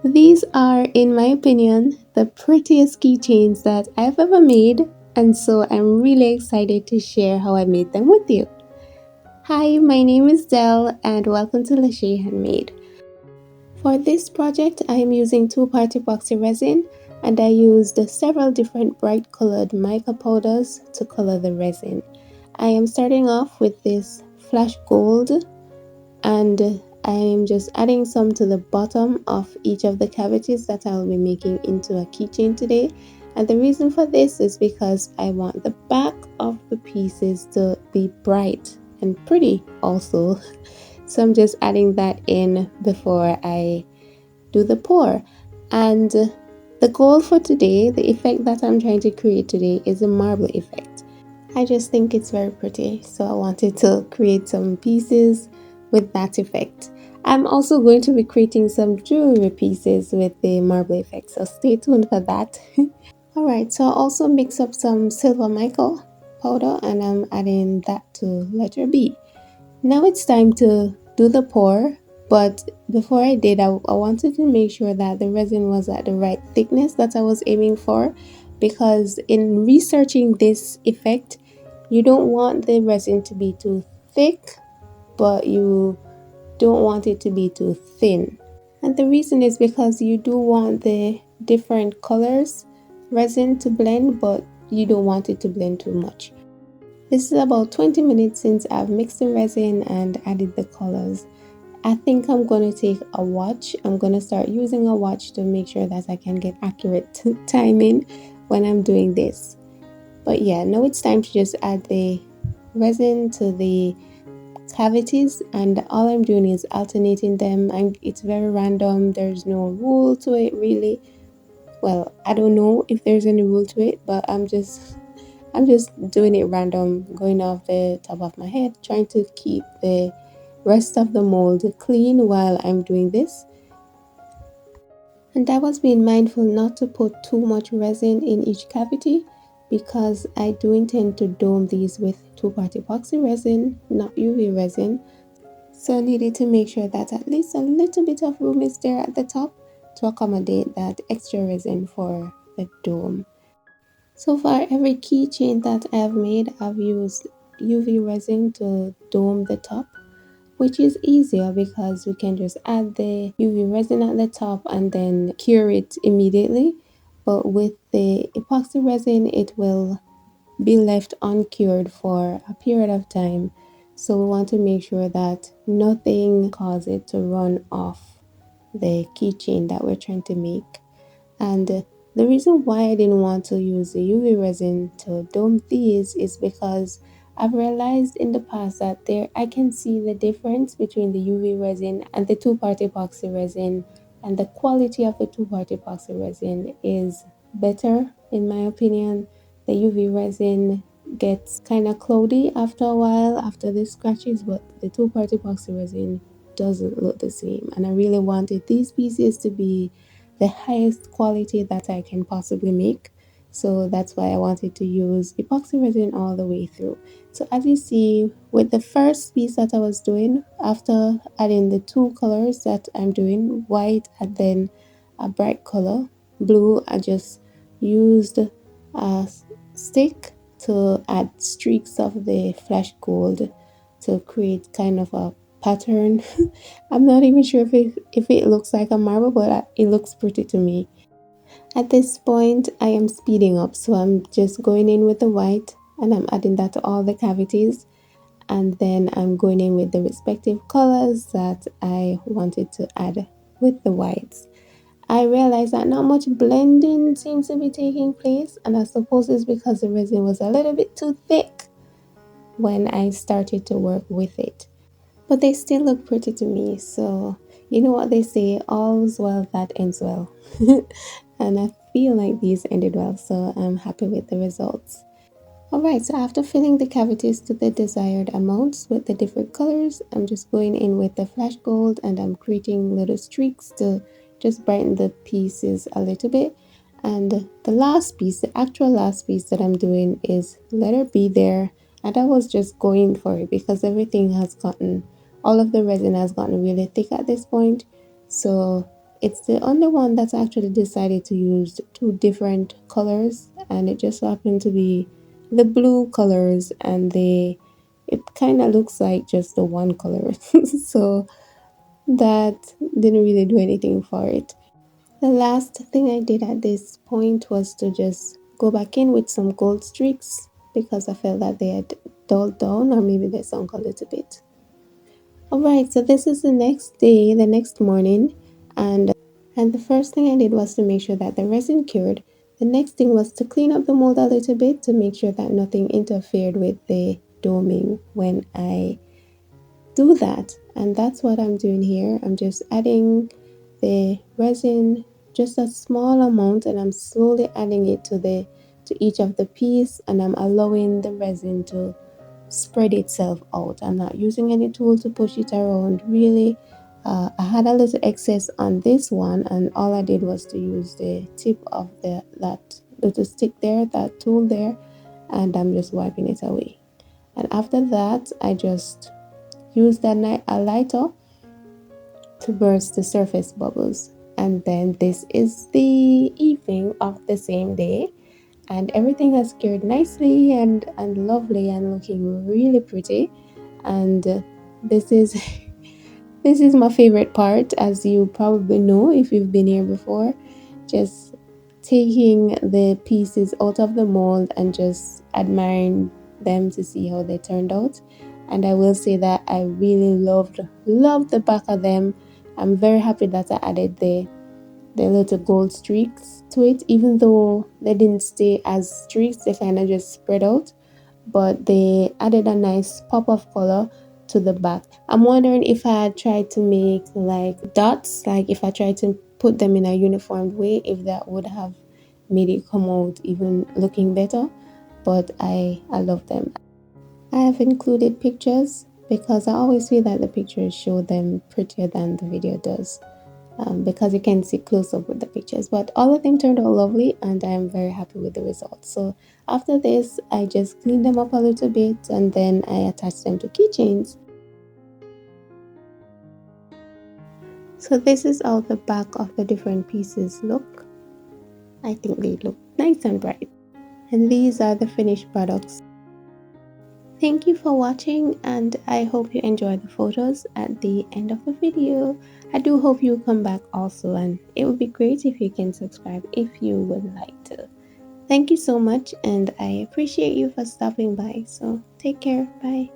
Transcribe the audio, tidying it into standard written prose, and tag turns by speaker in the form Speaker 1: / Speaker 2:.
Speaker 1: These are, in my opinion, the prettiest keychains that I've ever made, and so I'm really excited to share how I made them with you. Hi, my name is Dell, and welcome to Lachey Handmade. For this project, I am using 2-part epoxy resin, and I used several different bright colored mica powders to color the resin. I am starting off with this flash gold, and I am just adding some to the bottom of each of the cavities that I'll be making into a keychain today. And the reason for this is because I want the back of the pieces to be bright and pretty also. So I'm just adding that in before I do the pour. And the goal for today, the effect that I'm trying to create today, is a marble effect. I just think it's very pretty, so I wanted to create some pieces with that effect. I'm also going to be creating some jewelry pieces with the marble effect, so stay tuned for that. Alright, so I also mix up some silver mica powder and I'm adding that to letter B. Now it's time to do the pour, but before I did, I wanted to make sure that the resin was at the right thickness that I was aiming for, because in researching this effect, you don't want the resin to be too thick, but you don't want it to be too thin. And the reason is because you do want the different colors resin to blend, but you don't want it to blend too much. This is about 20 minutes since I've mixed the resin and added the colors. I think I'm going to take a watch. I'm going to start using a watch to make sure that I can get accurate timing when I'm doing this. But yeah, now it's time to just add the resin to the cavities, and all I'm doing is alternating them. It's very random. There's no rule to it really. Well, I don't know if there's any rule to it, but I'm just doing it random, going off the top of my head, trying to keep the rest of the mold clean while I'm doing this. And I was being mindful not to put too much resin in each cavity, because I do intend to dome these with 2-part epoxy resin, not UV resin. So I needed to make sure that at least a little bit of room is there at the top to accommodate that extra resin for the dome. So far, every keychain that I've made, I've used UV resin to dome the top, which is easier because we can just add the UV resin at the top and then cure it immediately. But with the epoxy resin, it will be left uncured for a period of time. So we want to make sure that nothing causes it to run off the keychain that we're trying to make. And the reason why I didn't want to use the UV resin to dome these is because I've realized in the past that I can see the difference between the UV resin and the 2-part epoxy resin, and the quality of the 2-part epoxy resin is better in my opinion. The UV resin gets kind of cloudy after a while after the scratches, but the 2-part epoxy resin doesn't look the same, and I really wanted these pieces to be the highest quality that I can possibly make. So that's why I wanted to use epoxy resin all the way through. So as you see, with the first piece that I was doing, after adding the 2 colors that I'm doing, white and then a bright color, blue, I just used a stick to add streaks of the flash gold to create kind of a pattern. I'm not even sure if it looks like a marble, but it looks pretty to me. At this point, I am speeding up, so I'm just going in with the white and I'm adding that to all the cavities, and then I'm going in with the respective colors that I wanted to add with the whites. I realized that not much blending seems to be taking place, and I suppose it's because the resin was a little bit too thick when I started to work with it. But they still look pretty to me, so you know what they say, all's well that ends well. And I feel like these ended well, so I'm happy with the results. Alright, so after filling the cavities to the desired amounts with the different colors, I'm just going in with the flash gold and I'm creating little streaks to just brighten the pieces a little bit. And the last piece, the actual last piece that I'm doing, is letter B there. And I was just going for it because everything has gotten, all of the resin has gotten really thick at this point. So it's the only one that's actually decided to use two different colors, and it just happened to be the blue colors, and it kind of looks like just the one color. So that didn't really do anything for it. The last thing I did at this point was to just go back in with some gold streaks because I felt that they had dulled down, or maybe they sunk a little bit. Alright, so this is the next day, the next morning, and the first thing I did was to make sure that the resin cured. The next thing was to clean up the mold a little bit to make sure that nothing interfered with the doming when I do that. And that's what I'm doing here. I'm just adding the resin, just a small amount, and I'm slowly adding it to each of the piece, and I'm allowing the resin to spread itself out. I'm not using any tool to push it around. Really, I had a little excess on this one, and all I did was to use the tip of that little stick there, that tool there, and I'm just wiping it away. And after that, I just used a lighter to burst the surface bubbles. And then this is the evening of the same day, and everything has cured nicely and lovely and looking really pretty. And this is this is my favorite part, as you probably know if you've been here before. Just taking the pieces out of the mold and just admiring them to see how they turned out. And I will say that I really loved the back of them. I'm very happy that I added the little gold streaks to it, even though they didn't stay as streaks, they kind of just spread out, but they added a nice pop of color to the back. I'm wondering if I had tried to make like dots, like if I tried to put them in a uniform way, if that would have made it come out even looking better. But I love them. I have included pictures because I always feel that the pictures show them prettier than the video does. Because you can see close up with the pictures, but all of them turned out lovely, and I am very happy with the results. So after this, I just cleaned them up a little bit, and then I attached them to keychains. So this is how the back of the different pieces look. I think they look nice and bright, and these are the finished products. Thank you for watching, and I hope you enjoyed the photos at the end of the video. I do hope you come back also, and it would be great if you can subscribe if you would like to. Thank you so much, and I appreciate you for stopping by. So take care. Bye.